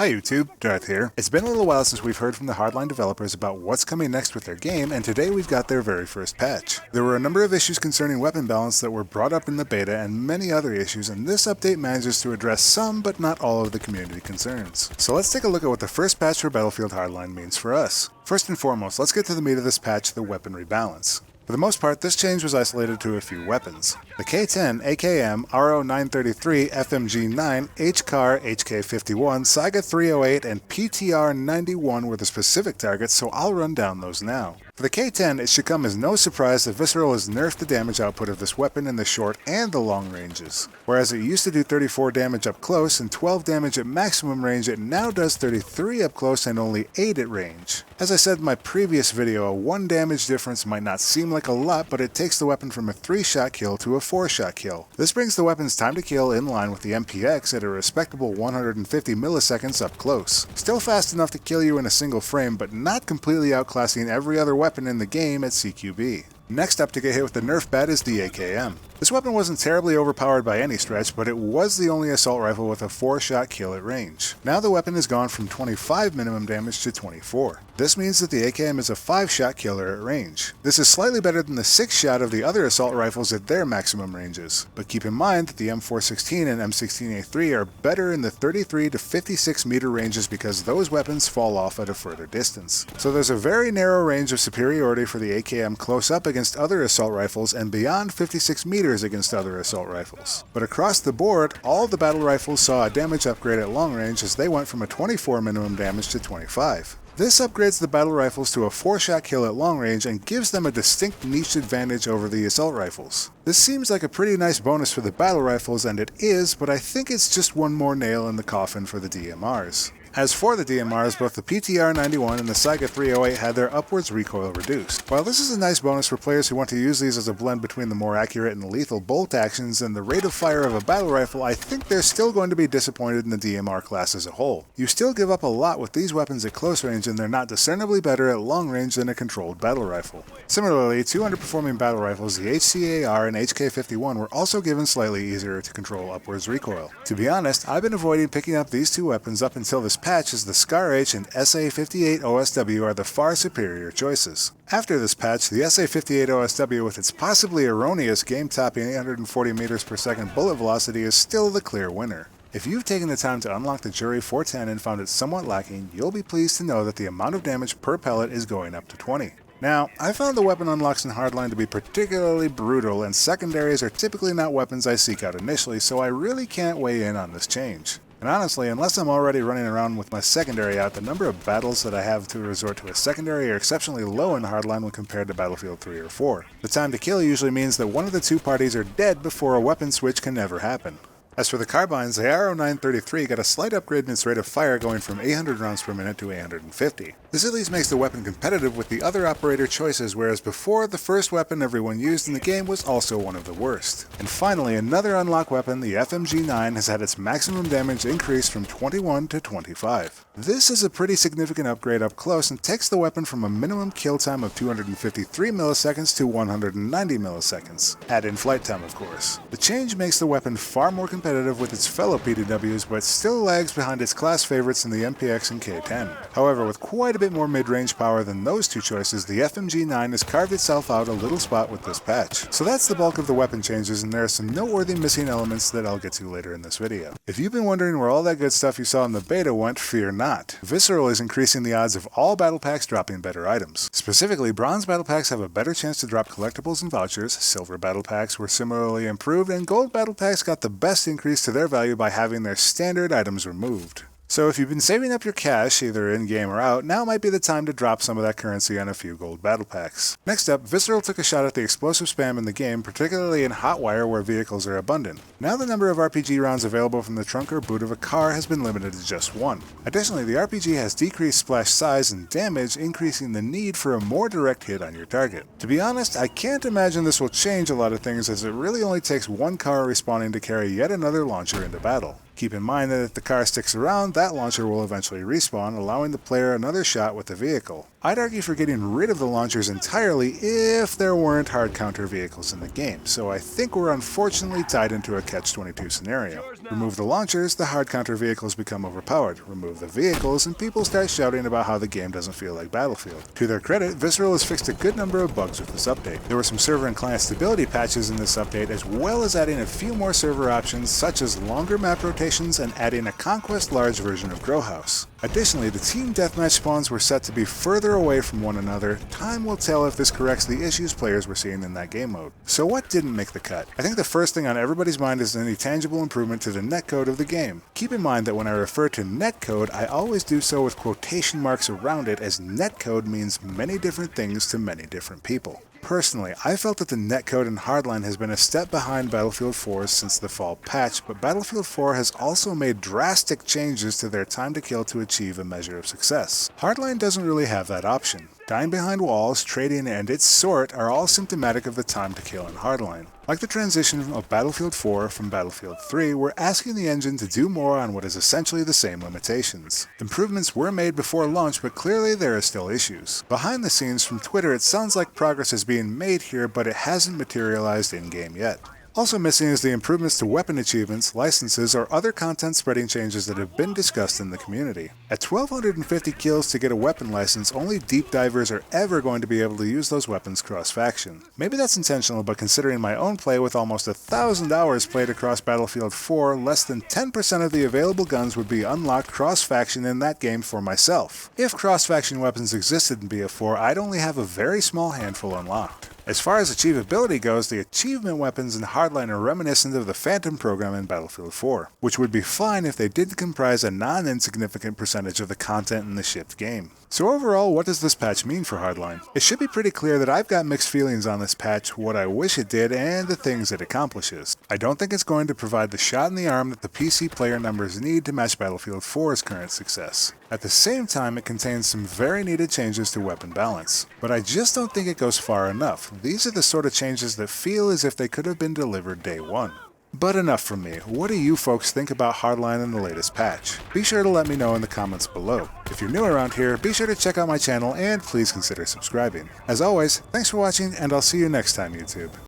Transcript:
Hi YouTube, Darth here. It's been a little while since we've heard from the Hardline developers about what's coming next with their game, and today we've got their very first patch. There were a number of issues concerning weapon balance that were brought up in the beta and many other issues, and this update manages to address some but not all of the community concerns. So let's take a look at what the first patch for Battlefield Hardline means for us. First and foremost, let's get to the meat of this patch, the weapon rebalance. For the most part, this change was isolated to a few weapons. The K10, AKM, RO933, FMG9, HCAR, HK51, Saiga 308, and PTR 91 were the specific targets, so I'll run down those now. For the K10, it should come as no surprise that Visceral has nerfed the damage output of this weapon in the short and the long ranges. Whereas it used to do 34 damage up close and 12 damage at maximum range, it now does 33 up close and only 8 at range. As I said in my previous video, a 1 damage difference might not seem like a lot, but it takes the weapon from a 3-shot kill to a 4-shot kill. This brings the weapon's time to kill in line with the MPX at a respectable 150 milliseconds up close. Still fast enough to kill you in a single frame, but not completely outclassing every other weapon in the game at CQB. Next up to get hit with the nerf bat is the AKM. This weapon wasn't terribly overpowered by any stretch, but it was the only assault rifle with a 4-shot kill at range. Now the weapon has gone from 25 minimum damage to 24. This means that the AKM is a 5-shot killer at range. This is slightly better than the 6-shot of the other assault rifles at their maximum ranges. But keep in mind that the M416 and M16A3 are better in the 33 to 56 meter ranges because those weapons fall off at a further distance. So there's a very narrow range of superiority for the AKM close up against other assault rifles and beyond 56 meters against other assault rifles. But across the board, all the battle rifles saw a damage upgrade at long range as they went from a 24 minimum damage to 25. This upgrades the battle rifles to a 4-shot kill at long range and gives them a distinct niche advantage over the assault rifles. This seems like a pretty nice bonus for the battle rifles, and it is, but I think it's just one more nail in the coffin for the DMRs. As for the DMRs, both the PTR 91 and the Saiga 308 had their upwards recoil reduced. While this is a nice bonus for players who want to use these as a blend between the more accurate and lethal bolt actions and the rate of fire of a battle rifle, I think they're still going to be disappointed in the DMR class as a whole. You still give up a lot with these weapons at close range, and they're not discernibly better at long range than a controlled battle rifle. Similarly, two underperforming battle rifles, the HCAR and HK51, were also given slightly easier to control upwards recoil. To be honest, I've been avoiding picking up these two weapons up until this patch, as the SCAR H and SA58 OSW are the far superior choices. After this patch, the SA58 OSW with its possibly erroneous game-topping 840 meters per second bullet velocity is still the clear winner. If you've taken the time to unlock the Jury 410 and found it somewhat lacking, you'll be pleased to know that the amount of damage per pellet is going up to 20. Now, I found the weapon unlocks in Hardline to be particularly brutal, and secondaries are typically not weapons I seek out initially, so I really can't weigh in on this change. And honestly, unless I'm already running around with my secondary out, the number of battles that I have to resort to a secondary are exceptionally low in Hardline when compared to Battlefield 3 or 4. The time to kill usually means that one of the two parties are dead before a weapon switch can never happen. As for the carbines, the RO933 got a slight upgrade in its rate of fire, going from 800 rounds per minute to 850. This at least makes the weapon competitive with the other operator choices, whereas before, the first weapon everyone used in the game was also one of the worst. And finally, another unlocked weapon, the FMG9, has had its maximum damage increased from 21 to 25. This is a pretty significant upgrade up close and takes the weapon from a minimum kill time of 253 milliseconds to 190 milliseconds. Add in flight time, of course. The change makes the weapon far more competitive with its fellow PDWs, but still lags behind its class favorites in the MPX and K10. However, with quite a bit more mid-range power than those two choices, the FMG9 has carved itself out a little spot with this patch. So that's the bulk of the weapon changes, and there are some noteworthy missing elements that I'll get to later in this video. If you've been wondering where all that good stuff you saw in the beta went, fear not. Visceral is increasing the odds of all battle packs dropping better items. Specifically, bronze battle packs have a better chance to drop collectibles and vouchers, silver battle packs were similarly improved, and gold battle packs got the best increase to their value by having their standard items removed. So if you've been saving up your cash, either in-game or out, now might be the time to drop some of that currency on a few gold battle packs. Next up, Visceral took a shot at the explosive spam in the game, particularly in Hotwire where vehicles are abundant. Now the number of RPG rounds available from the trunk or boot of a car has been limited to just one. Additionally, the RPG has decreased splash size and damage, increasing the need for a more direct hit on your target. To be honest, I can't imagine this will change a lot of things, as it really only takes one car respawning to carry yet another launcher into battle. Keep in mind that if the car sticks around, that launcher will eventually respawn, allowing the player another shot with the vehicle. I'd argue for getting rid of the launchers entirely if there weren't hard counter vehicles in the game, so I think we're unfortunately tied into a catch-22 scenario. Remove the launchers, the hard counter vehicles become overpowered. Remove the vehicles, and people start shouting about how the game doesn't feel like Battlefield. To their credit, Visceral has fixed a good number of bugs with this update. There were some server and client stability patches in this update, as well as adding a few more server options such as longer map rotations and adding a Conquest Large version of Grow House. Additionally, the team deathmatch spawns were set to be further away from one another. Time will tell if this corrects the issues players were seeing in that game mode. So what didn't make the cut? I think the first thing on everybody's mind is any tangible improvement to the netcode of the game. Keep in mind that when I refer to netcode, I always do so with quotation marks around it, as netcode means many different things to many different people. Personally, I felt that the netcode in Hardline has been a step behind Battlefield 4 since the fall patch, but Battlefield 4 has also made drastic changes to their time to kill to achieve a measure of success. Hardline doesn't really have that option. Dying behind walls, trading, and its sort are all symptomatic of the time to kill in Hardline. Like the transition of Battlefield 4 from Battlefield 3, we're asking the engine to do more on what is essentially the same limitations. Improvements were made before launch, but clearly there are still issues. Behind the scenes from Twitter, it sounds like progress is being made here, but it hasn't materialized in-game yet. Also missing is the improvements to weapon achievements, licenses, or other content spreading changes that have been discussed in the community. At 1,250 kills to get a weapon license, only deep divers are ever going to be able to use those weapons cross-faction. Maybe that's intentional, but considering my own play with almost 1,000 hours played across Battlefield 4, less than 10% of the available guns would be unlocked cross-faction in that game for myself. If cross-faction weapons existed in BF4, I'd only have a very small handful unlocked. As far as achievability goes, the achievement weapons in Hardline are reminiscent of the Phantom program in Battlefield 4, which would be fine if they did comprise a non-insignificant percentage of the content in the shipped game. So overall, what does this patch mean for Hardline? It should be pretty clear that I've got mixed feelings on this patch, what I wish it did, and the things it accomplishes. I don't think it's going to provide the shot in the arm that the PC player numbers need to match Battlefield 4's current success. At the same time, it contains some very needed changes to weapon balance. But I just don't think it goes far enough. These are the sort of changes that feel as if they could have been delivered day one. But enough from me. What do you folks think about Hardline and the latest patch? Be sure to let me know in the comments below. If you're new around here, be sure to check out my channel and please consider subscribing. As always, thanks for watching, and I'll see you next time, YouTube.